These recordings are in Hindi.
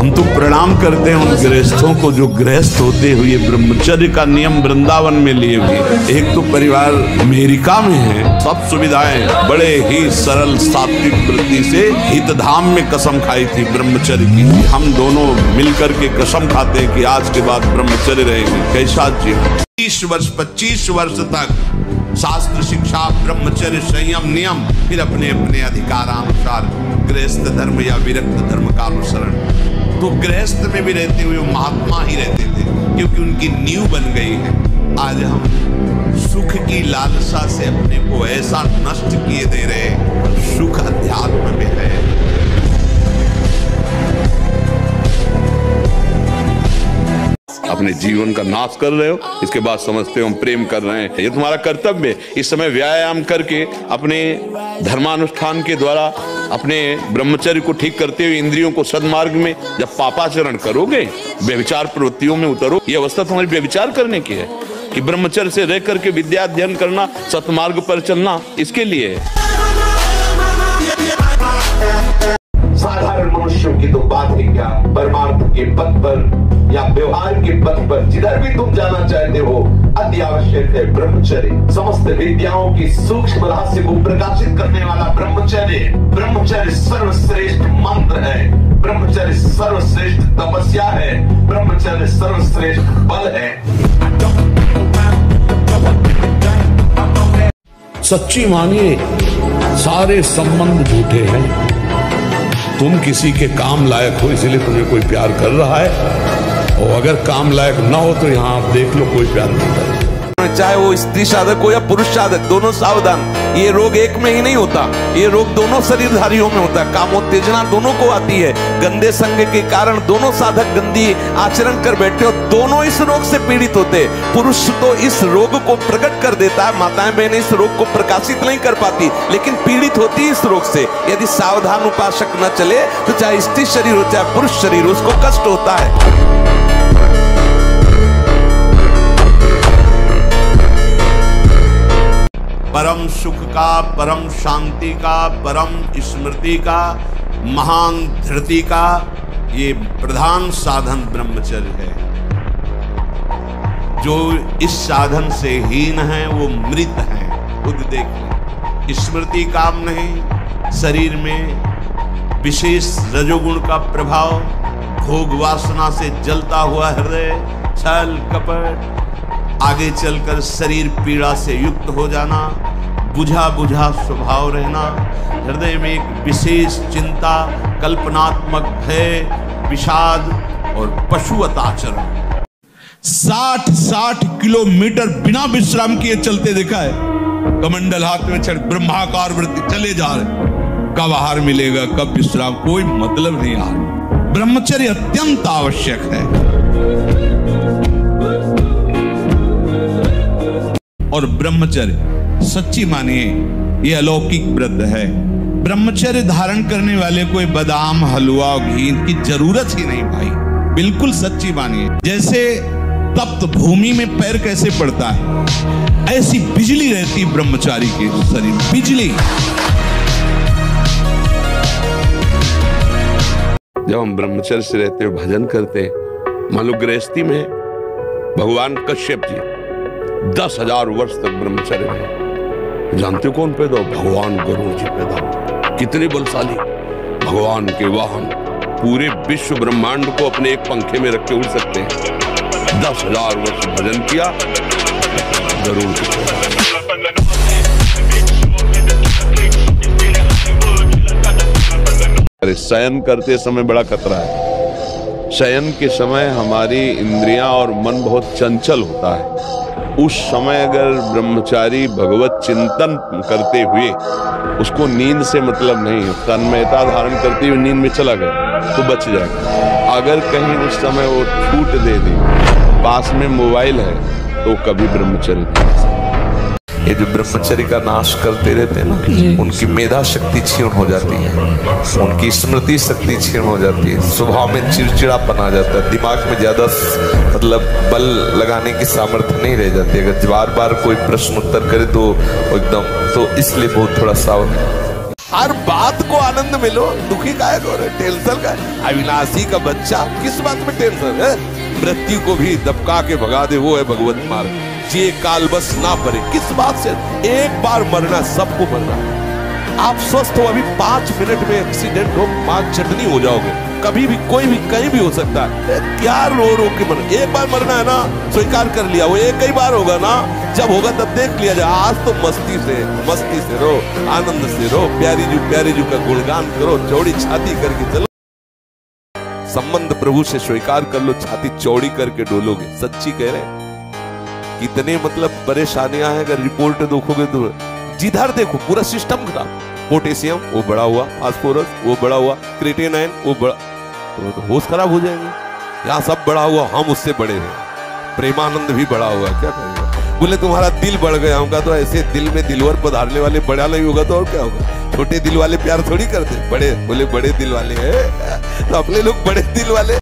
हम तो प्रणाम करते हैं उन गृहस्थों को जो गृहस्थ होते हुए ब्रह्मचर्य का नियम वृंदावन में लिए हुए। एक तो परिवार अमेरिका में है, सब सुविधाएं, बड़े ही सरल सात्विक वृत्ति से हितधाम में कसम खाई थी ब्रह्मचर्य की। हम दोनों मिलकर के कसम खाते हैं कि आज के बाद ब्रह्मचर्य रहेगी। कैसा जी 25 वर्ष तक शास्त्र शिक्षा, ब्रह्मचर्य, संयम, नियम, फिर अपने अपने अधिकारानुसार गृहस्थ धर्म या विरक्त धर्म का अनुसरण। तो गृहस्थ में भी रहते हुए महात्मा ही रहते थे, क्योंकि उनकी नींव बन गई है। आज हम सुख की लालसा से अपने को ऐसा नष्ट किए दे रहे। सुख अध्यात्म में है। अपने जीवन का नाश कर रहे हो, इसके बाद समझते हो हम प्रेम कर रहे हैं। ये तुम्हारा कर्तव्य है। इस समय व्यायाम करके अपने धर्मानुष्ठान के द्वारा अपने ब्रह्मचर्य को ठीक करते हुए इंद्रियों को सदमार्ग में जब पापाचरण करोगे, व्यभिचार प्रवृत्तियों में उतरो, ये अवस्था तुम्हारी व्यभिचार करने की है कि ब्रह्मचर्य से रह करके विद्या अध्ययन करना, सतमार्ग पर चलना, इसके लिए है। साधारण मनुष्यों की तो बात ही क्या, परमार्थ के पथ पर या व्यवहार के पथ पर जिधर भी तुम जाना चाहते हो, अति आवश्यक है ब्रह्मचर्य। समस्त विद्याओं की सूक्ष्म रहस्य को प्रकाशित करने वाला ब्रह्मचर्य। ब्रह्मचर्य सर्वश्रेष्ठ मंत्र है, ब्रह्मचर्य सर्वश्रेष्ठ तपस्या है, ब्रह्मचर्य सर्वश्रेष्ठ बल है। सच्ची मानिए, सारे संबंध झूठे हैं। तुम किसी के काम लायक हो इसलिए तुम्हें कोई प्यार कर रहा है, और अगर काम लायक ना हो तो यहाँ आप देख लो कोई प्यार नहीं कर। चाहे वो स्त्री साधक हो या पुरुष साधक, दोनों सावधान। ये रोग एक में ही नहीं होता, ये रोग दोनों शरीरधारियों में होता है। कामोत्तेजना दोनों को आती है। गंदे संग के कारण दोनों साधक गंदी आचरण कर बैठे हो, दोनों इस रोग से पीड़ित होते। पुरुष तो इस रोग को प्रकट कर देता है, माताएं बहनें इस रोग को प्रकाशित नहीं कर पाती, लेकिन पीड़ित होती इस रोग से। यदि सावधान उपासक न चले तो चाहे स्त्री शरीर हो चाहे पुरुष शरीर, उसको कष्ट होता है। परम सुख का, परम शांति का, परम स्मृति का, महान धृति का ये प्रधान साधन ब्रह्मचर्य है। जो इस साधन से हीन है वो मृत है। खुद देखिए, स्मृति काम नहीं, शरीर में विशेष रजोगुण का प्रभाव, भोग वासना से जलता हुआ हृदय, छल कपट, आगे चलकर शरीर पीड़ा से युक्त हो जाना, बुझा बुझा स्वभाव रहना, हृदय में एक विशेष चिंता, कल्पनात्मक भय, विषाद और पशुवत आचरण। 60 किलोमीटर बिना विश्राम किए चलते देखा है। कमंडल हाथ में चढ़ ब्रह्माकार वृत्ति चले जा रहे। कब आहार मिलेगा, कब विश्राम, कोई मतलब नहीं। आहार ब्रह्मचर्य अत्यंत आवश्यक है। और ब्रह्मचर्य सच्ची मानिए ये अलौकिक व्रत है। ब्रह्मचर्य धारण करने वाले कोई बादाम, हलवा, घी की जरूरत ही नहीं भाई। बिल्कुल सच्ची मानिए। जैसे तप्त भूमि में पैर कैसे पड़ता है, ऐसी बिजली रहती ब्रह्मचारी के शरीर, बिजली। जब हम ब्रह्मचर्य से रहते हुए भजन करते हैं, मान लो गृहस्थी में भगवान कश्यप जी 10,000 वर्ष तक ब्रह्मचर्य रहे। जानते हो कौन पैदा हो? भगवान गरुड़ जी पैदा हो। कितने बलशाली, भगवान के वाहन, पूरे विश्व ब्रह्मांड को अपने एक पंखे में रख के उड़ सकते हैं। 10,000 वर्ष भजन किया, गरुड़ जी पैदा। अरे शयन करते समय बड़ा खतरा है। शयन के समय हमारी इंद्रियां और मन बहुत चंचल होता है। उस समय अगर ब्रह्मचारी भगवत चिंतन करते हुए, उसको नींद से मतलब नहीं, तन्मयता धारण करते हुए नींद में चला गया तो बच जाएगा। अगर कहीं उस समय वो छूट दे दी, पास में मोबाइल है, तो कभी ब्रह्मचर्य नहीं। ये जो ब्रह्मचर्य का नाश करते रहते हैं ना, उनकी मेधा शक्ति क्षीण हो जाती है, उनकी स्मृति शक्ति क्षीण हो जाती है, स्वभाव में चिड़चिड़ापन आ जाता है, दिमाग में ज्यादा मतलब बल लगाने की सामर्थ्य नहीं रह जाती। अगर बार बार कोई प्रश्न उत्तर करे तो एकदम, तो इसलिए बहुत थोड़ा सावधान। हर बात को आनंद मिलो, दुखी काहे को रहे, टेंशन का अविनाशी का बच्चा किस बात में टेंशन है? मृत्यु को भी दबका के भगा दे वो है भगवत मार्ग। ये काल बस ना परे, किस बात से? एक बार मरना, सबको मरना। आप स्वस्थ हो, अभी 5 मिनट में एक्सीडेंट हो, मां चटनी हो जाओगे। कभी भी कोई भी कहीं भी हो सकता है। क्या रो रो के मरना? एक बार मरना है ना, स्वीकार कर लिया, वो एक ही बार होगा ना, जब होगा तब देख लिया जाए। आज तो मस्ती से रो, आनंद से रो, प्यारी जू का गुणगान करो, चौड़ी छाती करके चलो। संबंध प्रभु से स्वीकार कर लो, छाती चौड़ी करके डोलोगे। सच्ची कह रहे, कितने मतलब परेशानियां हैं। अगर रिपोर्ट देखोगे तो जिधर देखो पूरा सिस्टम खराब। पोटेशियम वो बड़ा हुआ, फास्फोरस वो बड़ा हुआ, क्रिएटिनिन वो बड़ा, तो होश खराब हो जाएंगे। यहाँ सब बड़ा हुआ, हम उससे बड़े हैं। प्रेमानंद भी बड़ा हुआ, क्या करेगा? बोले तुम्हारा दिल बढ़ गया होगा, तो ऐसे दिल में दिलवर पधारने वाले बड़ा नहीं होगा तो और क्या होगा? छोटे दिल वाले प्यार थोड़ी करते, बड़े बोले बड़े दिल वाले हैं, तो अपने लोग बड़े दिल वाले।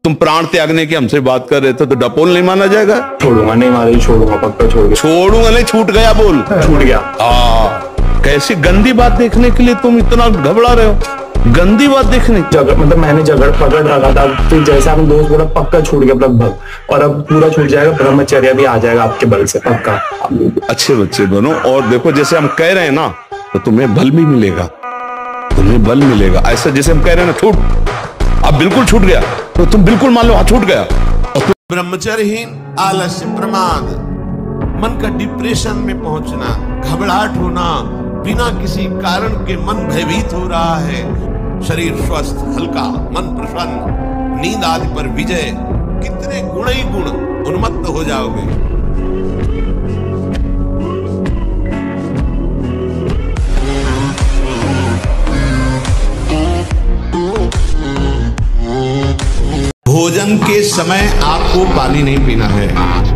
तुम प्राण त्यागने की हमसे बात कर रहे थे, तो डपोल नहीं माना जाएगा? छोड़ूंगा नहीं, मारे छोड़ूंगा, पक्का छोड़ूंगा नहीं। छूट गया बोल, छूट गया। कैसी गंदी बात देखने के लिए तुम इतना घबरा रहे हो? गंदी बात देखने, मतलब मैंने झगड़ पकड़ रखा था, फिर जैसे आपने दोस्त बोला पक्का छूट गया लगभग, और अब पूरा छूट जाएगा, ब्रह्मचर्य भी आ जाएगा आपके बल से, पक्का। अच्छे बच्चे बनो, और देखो जैसे हम कह रहे हैं ना, तो तुम्हें बल भी मिलेगा, तुम्हें बल मिलेगा। ऐसा जैसे हम कह रहे हैं ना, छूट, अब बिल्कुल छूट गया, तो तुम बिल्कुल मान लो हाँ छूट गया। ब्रह्मचर्यहीन, आलस्य, प्रमाद, मन का डिप्रेशन में पहुंचना, घबराहट होना, बिना किसी कारण के मन भयभीत हो रहा है, शरीर स्वस्थ हल्का, मन प्रसन्न, नींद आदि पर विजय, कितने गुण ही गुण, उन्मत्त हो जाओगे। भोजन के समय आपको पानी नहीं पीना है।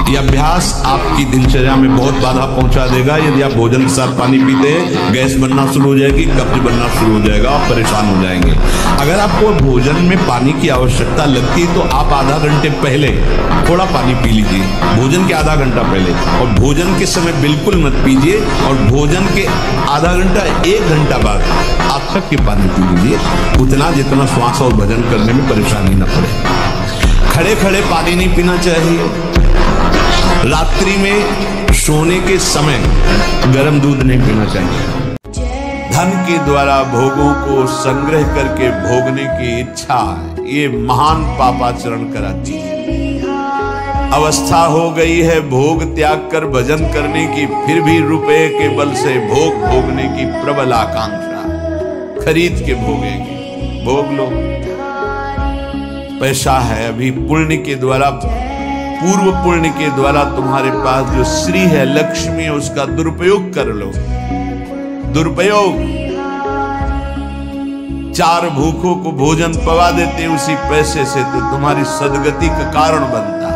यह अभ्यास आपकी दिनचर्या में बहुत बाधा पहुंचा देगा। यदि आप भोजन के साथ पानी पीते हैं, गैस बनना शुरू हो जाएगी, कब्ज बनना शुरू हो जाएगा, आप परेशान हो जाएंगे। अगर आपको भोजन में पानी की आवश्यकता लगती है, तो आप आधा घंटे पहले थोड़ा पानी पी लीजिए, भोजन के आधा घंटा पहले, और भोजन के समय बिल्कुल मत पीजिए, और भोजन के आधा घंटा 1 घंटा बाद आप तक के पानी पी लीजिए, उतना जितना श्वास और भजन करने में परेशानी न पड़े। खड़े खड़े पानी नहीं पीना चाहिए। रात्रि में सोने के समय गर्म दूध नहीं पीना चाहिए। धन के द्वारा भोगों को संग्रह करके भोगने की इच्छा, ये महान पापाचरण कराती है। अवस्था हो गई है भोग त्याग कर भजन करने की, फिर भी रुपए के बल से भोग भोगने की प्रबल आकांक्षा, खरीद के भोगेंगे, भोग लो। पैसा है अभी, पुण्य के द्वारा, पूर्व पुण्य के द्वारा तुम्हारे पास जो श्री है, लक्ष्मी है, उसका दुरुपयोग कर लो। दुरुपयोग, 4 भूखों को भोजन पवा देते उसी पैसे से, तो तुम्हारी सदगति का कारण बनता।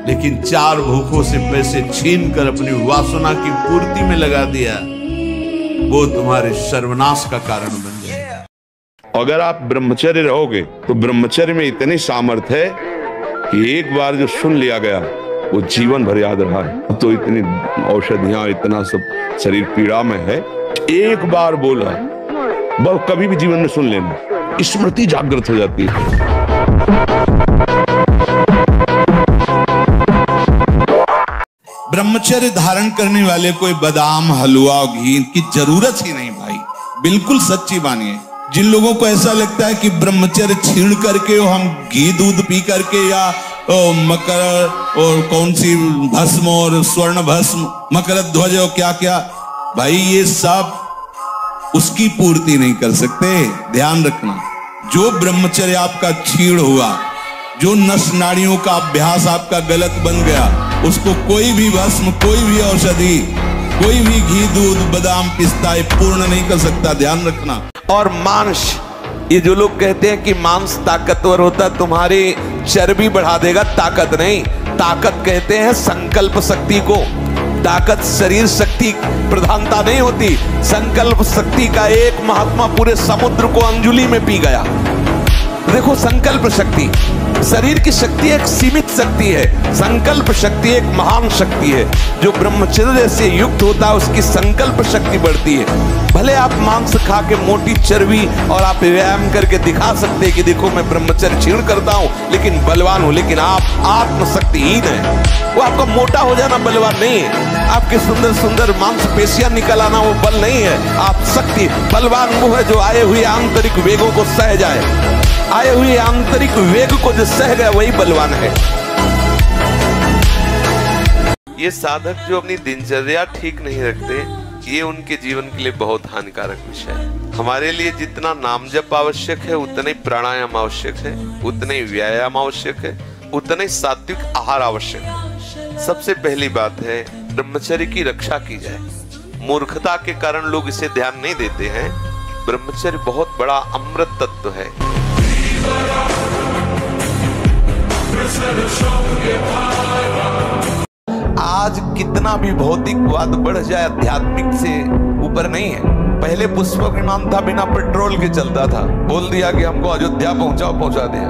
लेकिन 4 भूखों से पैसे छीन कर अपनी वासना की पूर्ति में लगा दिया, वो तुम्हारे सर्वनाश का कारण बन जाएगा। अगर आप ब्रह्मचर्य रहोगे, तो ब्रह्मचर्य में इतनी सामर्थ्य है कि एक बार जो सुन लिया गया वो जीवन भर याद रहा है। तो इतनी औषधियां, इतना सब शरीर पीड़ा में है, एक बार बोला बस, कभी भी जीवन में सुन लेना, स्मृति जागृत हो जाती है। ब्रह्मचर्य धारण करने वाले कोई बादाम, हलवा और घी की जरूरत ही नहीं भाई, बिल्कुल सच्ची मानिए। जिन लोगों को ऐसा लगता है कि ब्रह्मचर्य छीण करके हम घी दूध पी करके, या मकर और कौन सी भस्म और स्वर्ण भस्म, मकर ध्वज और क्या क्या, भाई ये सब उसकी पूर्ति नहीं कर सकते। ध्यान रखना, जो ब्रह्मचर्य आपका छीण हुआ, जो नस नाड़ियों का अभ्यास आपका गलत बन गया, उसको कोई भी भस्म, कोई भी औषधि, कोई भी घी दूध बादाम पिस्ता पूर्ण नहीं कर सकता। ध्यान रखना। और मांस, ये जो लोग कहते हैं कि मांस ताकतवर होता, तुम्हारी चर्बी बढ़ा देगा, ताकत नहीं। ताकत कहते हैं संकल्प शक्ति को। ताकत शरीर शक्ति प्रधानता नहीं होती। संकल्प शक्ति का एक महात्मा पूरे समुद्र को अंजुली में पी गया। देखो संकल्प शक्ति, शरीर की शक्ति एक सीमित शक्ति है, संकल्प शक्ति एक महान शक्ति है। जो ब्रह्मचर्य से युक्त होता है उसकी संकल्प शक्ति बढ़ती है। भले आप मांस खा के मोटी चर्बी और आप व्यायाम करके दिखा सकते हैं कि देखो मैं ब्रह्मचर्य क्षीण करता हूं लेकिन बलवान हूं, लेकिन आप आत्मशक्तिहीन है। वो आपका मोटा हो जाना बलवान नहीं है, आपके सुंदर सुंदर मांसपेशियां निकल आना वो बल नहीं है। आप शक्ति बलवान वो है जो आए हुए आंतरिक वेगों को सह जाए, आए हुए आंतरिक वेग को जो सह गया वही बलवान है। ये साधक जो अपनी दिनचर्या ठीक नहीं रखते, ये उनके जीवन के लिए बहुत हानिकारक विषय है। हमारे लिए जितना नाम जप आवश्यक है उतना ही प्राणायाम आवश्यक है, उतना ही व्यायाम आवश्यक है, उतना ही सात्विक आहार आवश्यक है। सबसे पहली बात है ब्रह्मचर्य की रक्षा की जाए। मूर्खता के कारण लोग इसे ध्यान नहीं देते हैं। ब्रह्मचर्य बहुत बड़ा अमृत तत्व है। आज कितना भी भौतिकवाद बढ़ जाए आध्यात्मिक से ऊपर नहीं है। पहले पुष्पक विमान था, बिना पेट्रोल के चलता था, बोल दिया कि हमको अयोध्या पहुंचाओ, पहुंचा दिया।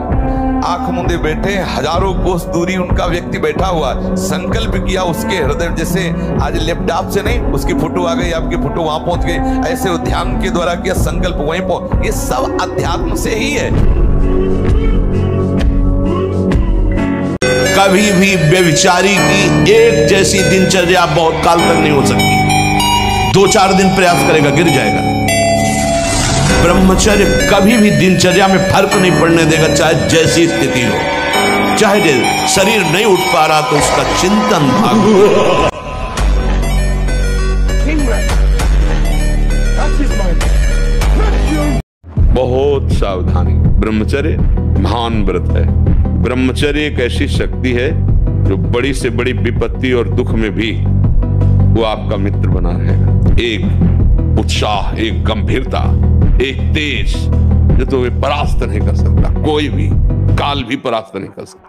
आंख मूंदे बैठे, हजारों कोस दूरी उनका व्यक्ति बैठा हुआ, संकल्प किया उसके हृदय, जैसे आज लैपटॉप से नहीं उसकी फोटो आ गई, आपकी फोटो वहां पहुंच गई, ऐसे ध्यान के द्वारा किया संकल्प वहीं पहुंच। ये सब अध्यात्म से ही है। कभी भी व्यभिचारी की एक जैसी दिनचर्या बहुत काल तक नहीं हो सकती। 2-4 दिन प्रयास करेगा गिर जाएगा। ब्रह्मचर्य कभी भी दिनचर्या में फर्क नहीं पड़ने देगा, चाहे जैसी स्थिति हो। चाहे शरीर नहीं उठ पा रहा तो उसका चिंतन भाग। बहुत सावधानी। ब्रह्मचर्य महान व्रत है। ब्रह्मचर्य एक ऐसी शक्ति है जो बड़ी से बड़ी विपत्ति और दुख में भी वो आपका मित्र बना रहेगा। एक उत्साह, एक गंभीरता, एक तेज जो तो वे परास्त नहीं कर सकता, कोई भी काल भी परास्त नहीं कर सकता।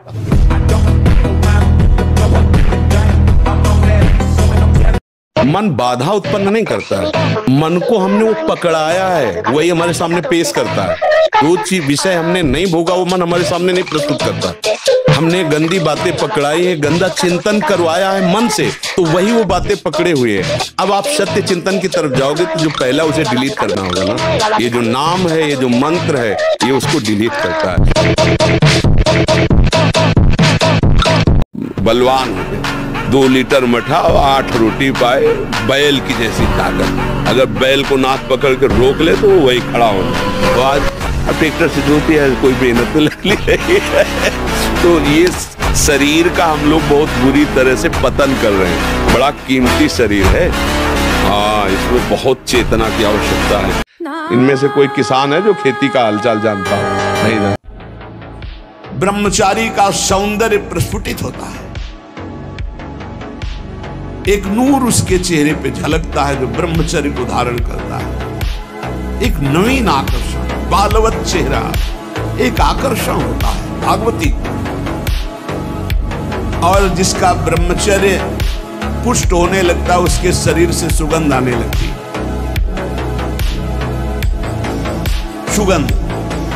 मन बाधा उत्पन्न नहीं करता है, मन को हमने वो पकड़ाया है, वही हमारे सामने पेश करता है। जो चीज विषय हमने नहीं भोगा वो मन हमारे सामने नहीं प्रस्तुत करता। हमने गंदी बातें पकड़ाई है, गंदा चिंतन करवाया है मन से, तो वही वो बातें पकड़े हुए हैं। अब आप सत्य चिंतन की तरफ जाओगे तो जो पहला उसे डिलीट करना होगा ना, ये जो नाम है, ये जो मंत्र है, ये उसको डिलीट करता है। बलवान 2 लीटर मठा और 8 रोटी पाए, बैल की जैसी ताकत। अगर बैल को नाक पकड़ कर रोक ले तो वो वही खड़ा होगा। तो आज ट्रैक्टर से जोती है, कोई मेहनत तो लग रही है। तो ये शरीर का हम लोग बहुत बुरी तरह से पतन कर रहे हैं। बड़ा कीमती शरीर है, हाँ, इसमें बहुत चेतना की आवश्यकता है। इनमें से कोई किसान है जो खेती का हालचाल जानता हो? नहीं ना। ब्रह्मचारी का सौंदर्य प्रस्फुटित होता है, एक नूर उसके चेहरे पे झलकता है जो ब्रह्मचर्य को धारण करता है। एक नवीन आकर्षण, बालवत चेहरा, एक आकर्षण होता है भागवती। और जिसका ब्रह्मचर्य पुष्ट होने लगता है उसके शरीर से सुगंध आने लगती है। सुगंध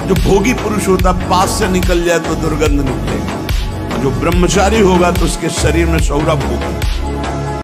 जो भोगी पुरुष होता पास से निकल जाए तो दुर्गंध निकलेगी, जो ब्रह्मचारी होगा तो उसके शरीर में सौरभ होगा।